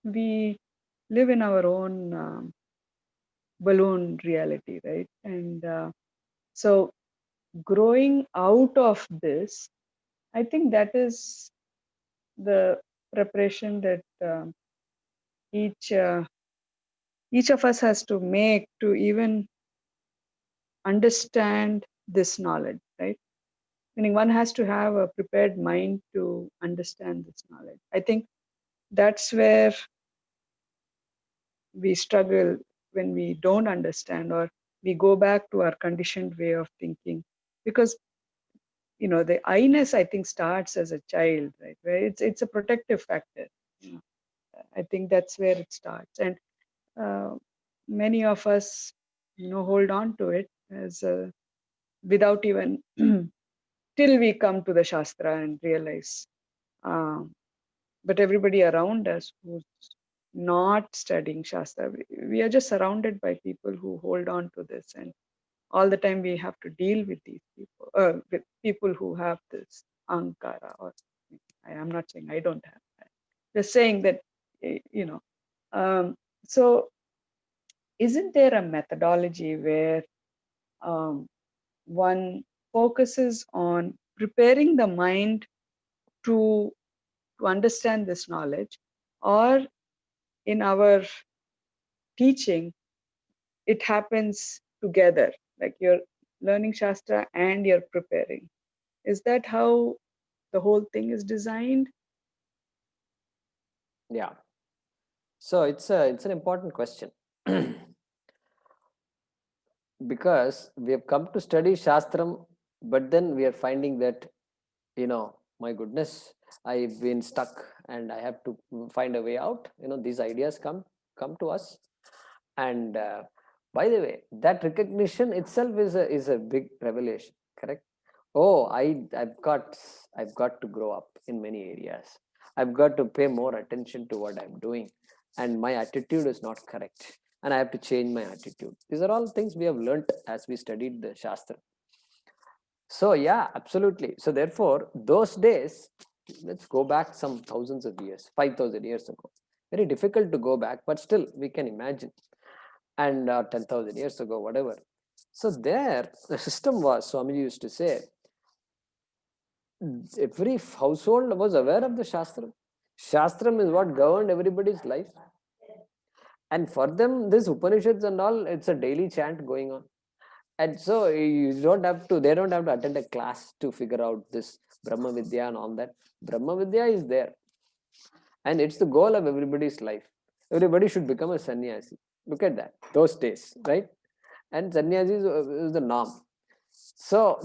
we live in our own balloon reality, right? And so growing out of this, I think that is the preparation that each each of us has to make to even understand this knowledge, right? Meaning one has to have a prepared mind to understand this knowledge. I think that's where we struggle when we don't understand, or we go back to our conditioned way of thinking, because the I-ness, I think, starts as a child, right, where it's a protective factor. you know. I think that's where it starts, and uh, many of us hold on to it as without even till we come to the shastra and realize. um, but everybody around us who's not studying shastra, we are just surrounded by people who hold on to this, and all the time we have to deal with these people, with people who have this ankara, or I am not saying I don't have that, just saying that, eh, you know um, so isn't there a methodology where um, one focuses on preparing the mind to understand this knowledge, or in our teaching it happens together, like you're learning shastra and you're preparing? Is that how the whole thing is designed? Yeah. So it's an important question because we have come to study Shastram, but then we are finding that, my goodness, I've been stuck and I have to find a way out. These ideas come to us, and by the way, that recognition itself is a big revelation. Correct. Oh, I've got to grow up in many areas. I've got to pay more attention to what I'm doing, and my attitude is not correct, and I have to change my attitude. These are all things we have learnt as we studied the Shastra. So yeah, absolutely. So therefore, those days, let's go back some thousands of years, 5,000 years ago. Very difficult to go back, but still we can imagine. And 10,000 years ago, whatever. So there, the system was, Swamiji used to say, every household was aware of the Shastram. Shastram is what governed everybody's life. And for them, this Upanishads and all, it's a daily chant going on. And so they don't have to attend a class to figure out this Brahma Vidya and all that. Brahma Vidya is there. And it's the goal of everybody's life. Everybody should become a sannyasi. Look at that, those days, right? And sannyasi is the norm. So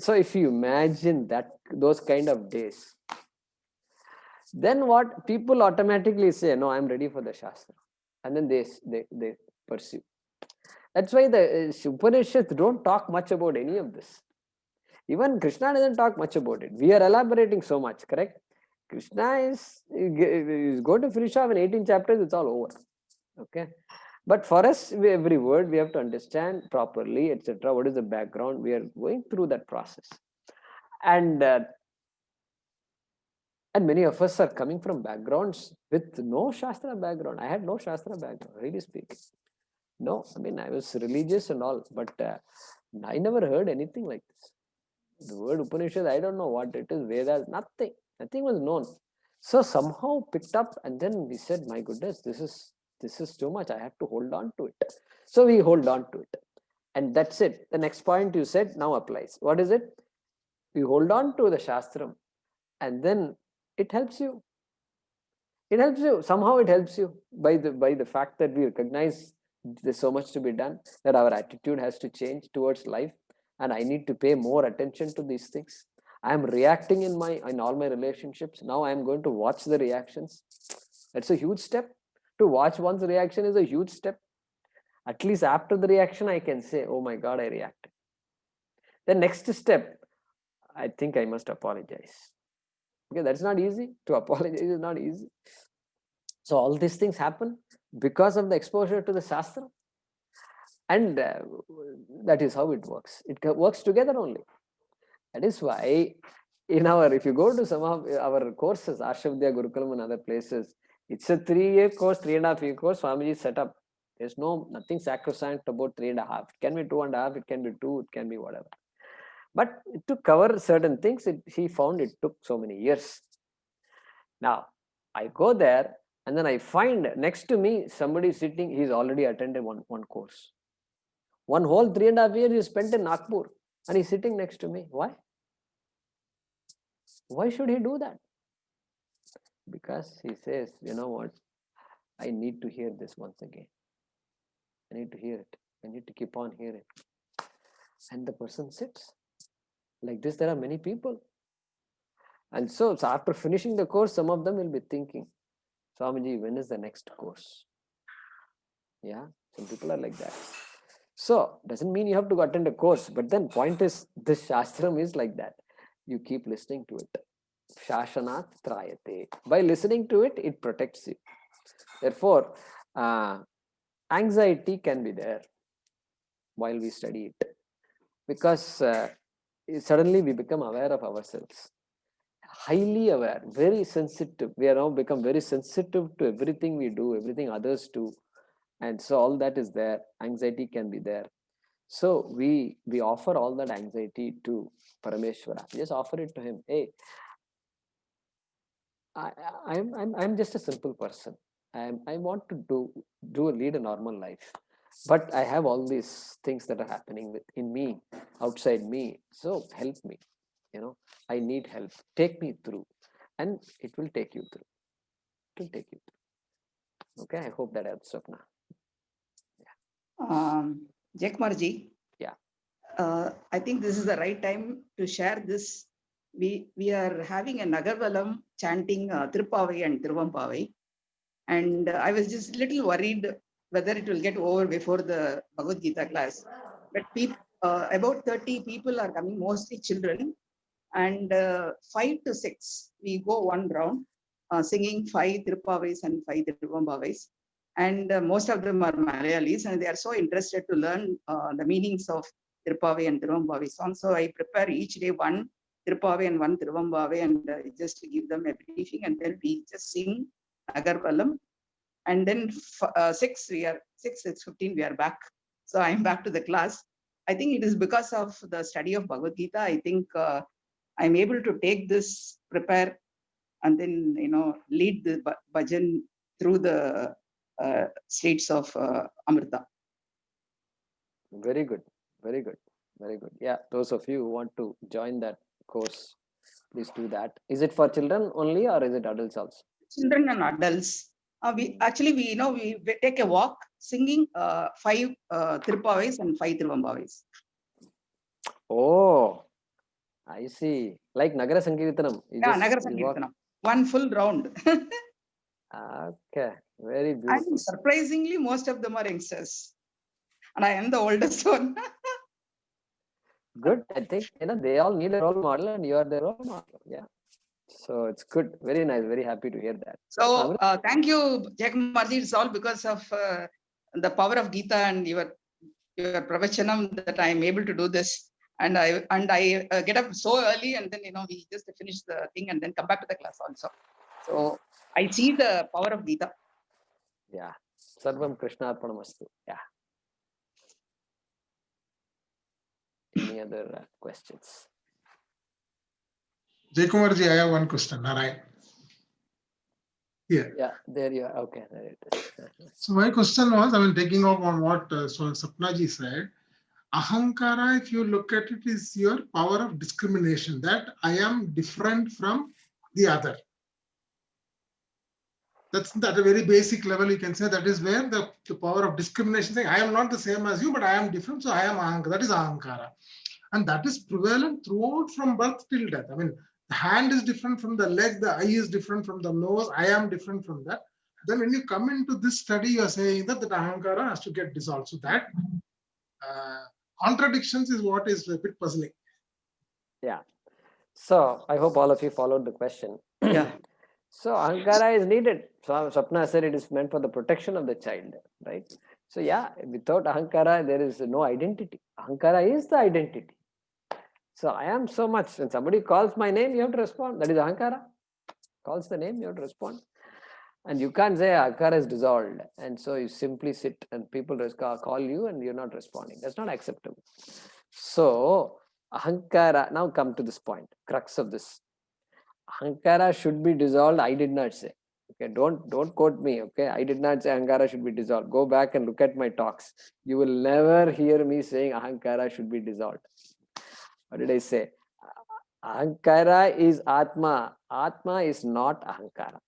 if you imagine that those kind of days, then what people automatically say, no, I'm ready for the Shastra. And then they pursue. That's why the Upanishads don't talk much about any of this. Even Krishna doesn't talk much about it. We are elaborating so much, correct? Krishna is going to finish off in 18 chapters, it's all over. Okay. But for us, every word we have to understand properly, etc. What is the background? We are going through that process. And and many of us are coming from backgrounds with no Shastra background. I had no Shastra background, really speaking. No, I mean, I was religious and all, but I never heard anything like this. The word Upanishad, I don't know what it is, Vedas, nothing. Nothing was known. So somehow picked up, and then we said, my goodness, this is too much. I have to hold on to it. So we hold on to it. And that's it. The next point you said now applies. What is it? You hold on to the Shastram, and then it helps you. It helps you. Somehow it helps you by the fact that we recognize there's so much to be done, that our attitude has to change towards life, and I need to pay more attention to these things. I am reacting in all my relationships. Now I am going to watch the reactions. That's a huge step. To watch one's reaction is a huge step. At least after the reaction, I can say, oh my God, I reacted. The next step, I think I must apologize. Okay, that's not easy. To apologize is not easy. So all these things happen because of the exposure to the Shastra. And that is how it works. It works together only. That is why if you go to some of our courses, Arshavadya, Gurukulam and other places, It's a 3-year course, 3.5-year course. Swamiji set up. There's nothing sacrosanct about 3.5. It can be 2.5. It can be 2. It can be whatever. But to cover certain things, he found it took so many years. Now, I go there and then I find next to me somebody sitting. He's already attended one course. One whole 3.5 years he spent in Nagpur, and he's sitting next to me. Why? Why should he do that? Because he says, you know what? I need to hear this once again. I need to hear it. I need to keep on hearing. And the person sits. Like this, there are many people. And so after finishing the course, some of them will be thinking, Swamiji, when is the next course? Yeah, some people are like that. So, doesn't mean you have to go attend a course. But then point is, this Shastram is like that. You keep listening to it. Shashanat trayate. By listening to it, it protects you. Therefore, anxiety can be there while we study it. Because suddenly we become aware of ourselves. Highly aware, very sensitive. We are now become very sensitive to everything we do, everything others do. And so all that is there. Anxiety can be there. So we offer all that anxiety to Parameshwara. We just offer it to him. Hey, I'm just a simple person. I want to lead a normal life, but I have all these things that are happening within me, outside me. So help me. I need help. Take me through, and it will take you through. It will take you through. Okay, I hope that helps, Swapna. Jayakumar ji. Yeah. I think this is the right time to share this. We are having a Nagarvalam chanting Tirupavai and Tiruvampavai. And I was just a little worried whether it will get over before the Bhagavad Gita class. But about 30 people are coming, mostly children. And 5 to 6, we go one round, singing 5 Tirupavais and 5 Tiruvampavais. And most of them are Malayalis, and they are so interested to learn the meanings of Tirupavai and Tiruvampavai songs. So I prepare each day one Tirupavai and one Tiruvampavai, and just to give them a briefing, and then we just sing Nagarvalam. And then 6:15 we are back. So I'm back to the class. I think it is because of the study of Bhagavad Gita. I think I'm able to take this, prepare, and then lead the bhajan through the states of Amrita. Very good, very good, very good. Yeah, those of you who want to join that course, please do that. Is it for children only, or is it adults also? Children and adults. We take a walk singing 5 Tirupavais and 5 Tiruvampavais. Oh, I see. Like Nagara Sankirtanam. Yeah, Nagara Sankirtanam. One full round. Okay, very beautiful. And surprisingly, most of them are youngsters. And I am the oldest one. Good. I think they all need a role model, and you are the role model. Yeah. So it's good. Very nice. Very happy to hear that. So thank you, Jayakumar. It's all because of the power of Gita and your pravachanam that I am able to do this. And I get up so early, and then we just finish the thing and then come back to the class also. So I see the power of Gita. Yeah. Sarvam Krishna Arpanamastu. Yeah. Any other questions? Jayakumar ji, I have one question. Narayan. Here. Yeah, there you are. Okay, there it is. So my question was, taking off on what Swapna ji said. Ahankara, if you look at it, is your power of discrimination, that I am different from the other. That's at a very basic level, you can say that is where the power of discrimination, saying I am not the same as you, but I am different, so I am Ahankara. That is Ahankara. And that is prevalent throughout from birth till death. The hand is different from the leg, the eye is different from the nose, I am different from that. Then when you come into this study, you are saying that Ahankara has to get dissolved. So that contradictions is what is a bit puzzling. Yeah. So I hope all of you followed the question. Yeah. So Ahankara is needed. So Swapna said it is meant for the protection of the child, right? So yeah, without Ahankara, there is no identity. Ahankara is the identity. So I am so much. When somebody calls my name, you have to respond. That is Ahankara. Calls the name, you have to respond. And you can't say ahankara is dissolved. And so you simply sit and people call you and you're not responding. That's not acceptable. So ahankara, now come to this point, crux of this. Ahankara should be dissolved. I did not say. Okay, don't quote me. Okay, I did not say ahankara should be dissolved. Go back and look at my talks. You will never hear me saying ahankara should be dissolved. What did I say? Ahankara is Atma. Atma is not ahankara.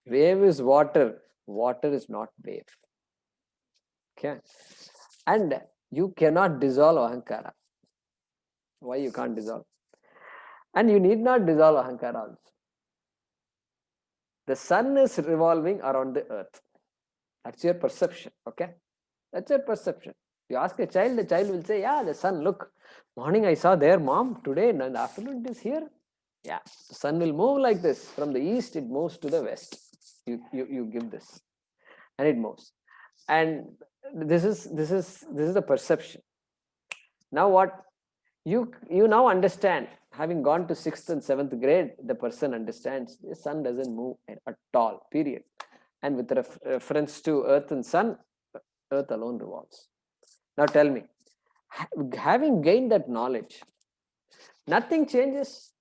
Wave is water. Water is not wave. Okay. And you cannot dissolve ahankara. Why you can't dissolve? And you need not dissolve ahankara also. The sun is revolving around the earth. That's your perception. Okay. That's your perception. You ask a child, the child will say, yeah, the sun, look, morning I saw their mom, today in the afternoon it is here. Yeah, the sun will move like this. From the east, it moves to the west. You give this. And it moves. And this is the perception. Now what? You now understand, having gone to 6th and 7th grade, the person understands the sun doesn't move at all, period. And with reference to earth and sun, earth alone revolves. Now tell me, having gained that knowledge, nothing changes.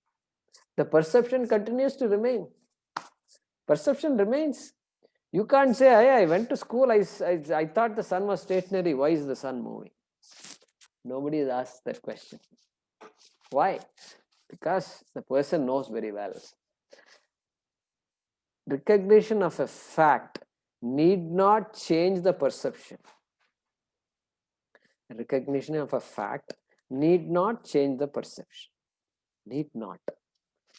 The perception continues to remain. Perception remains. You can't say, hey, I went to school, I thought the sun was stationary. Why is the sun moving? Nobody has asked that question. Why? Because the person knows very well. Recognition of a fact need not change the perception. Recognition of a fact need not change the perception. Need not.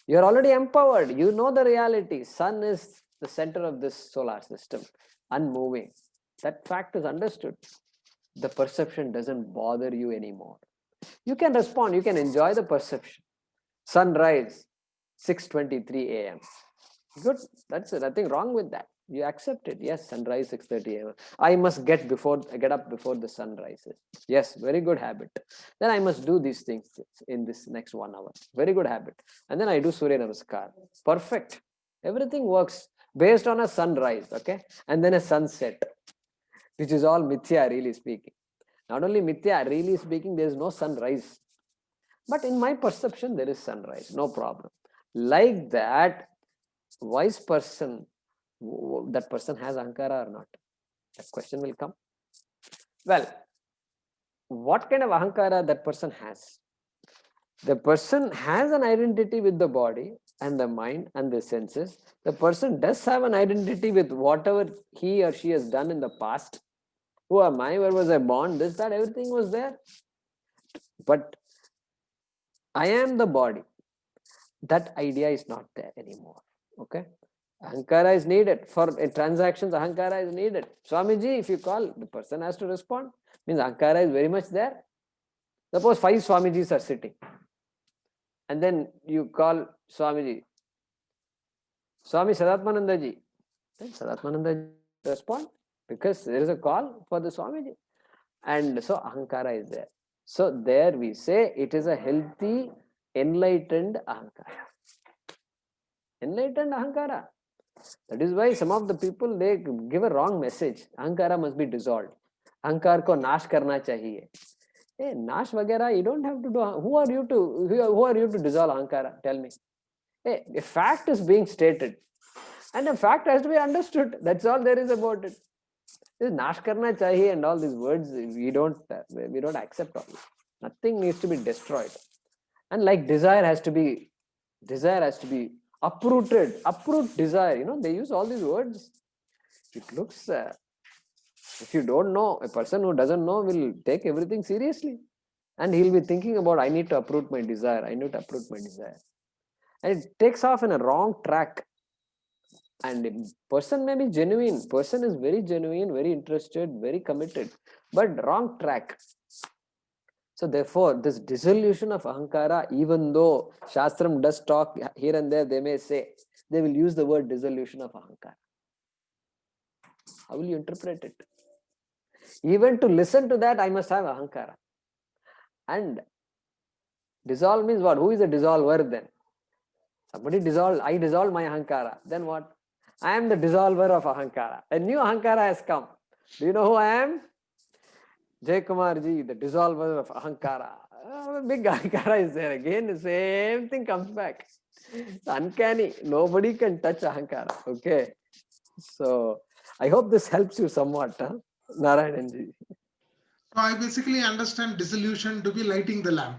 You're already empowered. You know the reality. Sun is the center of this solar system, unmoving. That fact is understood. The perception doesn't bother you anymore. You can respond. You can enjoy the perception. Sunrise, 6:23 a.m. Good. That's nothing wrong with that. You accept it. Yes, sunrise 6:30 a.m. I must get up before the sun rises. Yes, very good habit. Then I must do these things in this next 1 hour. Very good habit. And then I do Surya Namaskar. Perfect. Everything works based on a sunrise, okay? And then a sunset, which is all mithya, really speaking. Not only mithya, really speaking, there is no sunrise. But in my perception, there is sunrise. No problem. Like that, wise person, that person has ahankara or not? That question will come. Well, what kind of ahankara that person has? The person has an identity with the body and the mind and the senses. The person does have an identity with whatever he or she has done in the past. Who am I? Where was I born? This, that, everything was there. But I am the body. That idea is not there anymore. Okay? Ahankara is needed. For transactions, ahankara is needed. Swamiji, if you call, the person has to respond. Means ahankara is very much there. Suppose 5 Swamijis are sitting. And then you call Swamiji. Swami Sadatmanandaji. Then Sadatmanandaji respond. Because there is a call for the Swamiji. And so ahankara is there. So there we say it is a healthy, enlightened ahankara. Enlightened ahankara. That is why some of the people, they give a wrong message. Ahankara must be dissolved. Ahankar ko nash karna chahiye. Hey, nash vagera, you don't have to do. Who are you to dissolve ahankara? Tell me. Hey, a fact is being stated. And a fact has to be understood. That's all there is about it. This nash karna chahiye and all these words, we don't accept all. Nothing needs to be destroyed. And like desire has to be uprooted. Uproot desire. They use all these words. It looks, if you don't know, a person who doesn't know will take everything seriously. And he'll be thinking about, I need to uproot my desire. I need to uproot my desire. And it takes off in a wrong track. And a person may be genuine. Person is very genuine, very interested, very committed. But wrong track. So therefore, this dissolution of ahankara, even though Shastram does talk here and there, they may say, they will use the word dissolution of ahankara. How will you interpret it? Even to listen to that, I must have ahankara. And dissolve means what? Who is the dissolver then? Somebody dissolved, I dissolved my ahankara. Then what? I am the dissolver of Ahankara. A new Ahankara has come. Do you know who I am? Jayakumar ji, the dissolver of Ahankara. A big Ahankara is there again. The same thing comes back. It's uncanny. Nobody can touch Ahankara. Okay. So I hope this helps you somewhat, huh? Narayanan ji. So I basically understand dissolution to be lighting the lamp.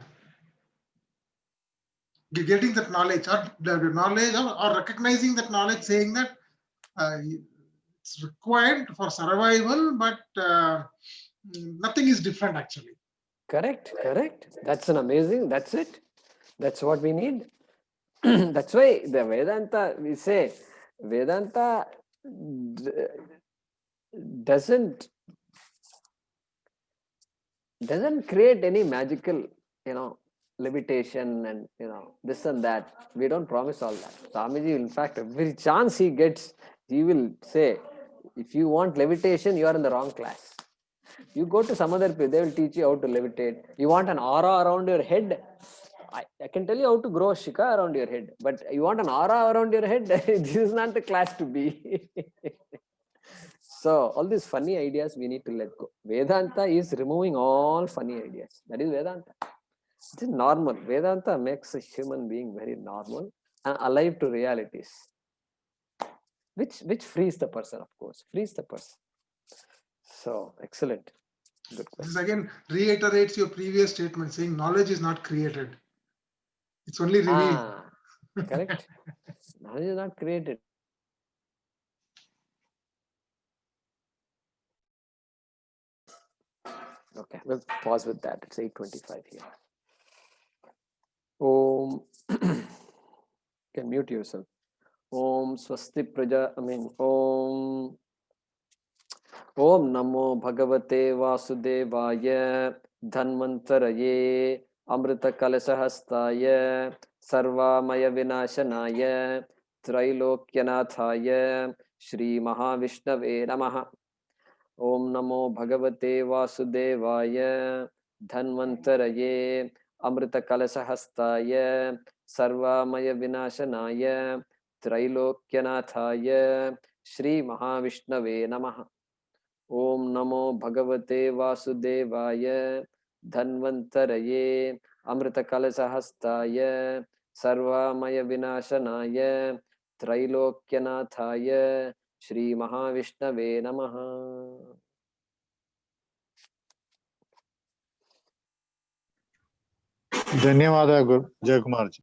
Getting that knowledge, or the knowledge, or recognizing that knowledge, saying that it's required for survival, but nothing is different actually. Correct. That's an amazing, that's it. That's what we need. That's why the Vedanta, we say, Vedanta doesn't create any magical, levitation and, this and that. We don't promise all that. Swamiji, in fact, every chance he gets, he will say, if you want levitation, you are in the wrong class. You go to some other place, they will teach you how to levitate. You want an aura around your head, I can tell you how to grow a shika around your head, but you want an aura around your head, this is not the class to be. So all these funny ideas we need to let go. Vedanta is removing all funny ideas. That is Vedanta. It is normal. Vedanta makes a human being very normal and alive to realities, which frees the person, of course, frees the person. So excellent. Good question. This again reiterates your previous statement saying knowledge is not created. It's only revealed. Correct. Knowledge is not created. Okay, we'll pause with that. It's 8:25 here. Om. You can mute yourself. Om Swasti Praja. Om. Om Namo Bhagavate Vasudevaya Dhanvantaraye Amrita Kalasahastaya Sarvamaya Vinashanaya Trailokyanathaye Shri Mahavishnave Namaha. Om Namo Bhagavate Vasudevaya Dhanvantaraye Amrita Kalasahastaya Sarvamaya Vinashanaya Trailokyanathaye Shri Mahavishnave Namaha. Om Namo Bhagavate Vasudevaya Dhanvantaraye Amrita Kalasahastaya Sarvamaya Vinashanaya Trailokyanathaye Shri Mahavishnave Namaha. ಧನ್ಯವಾದ Jayakumar ji.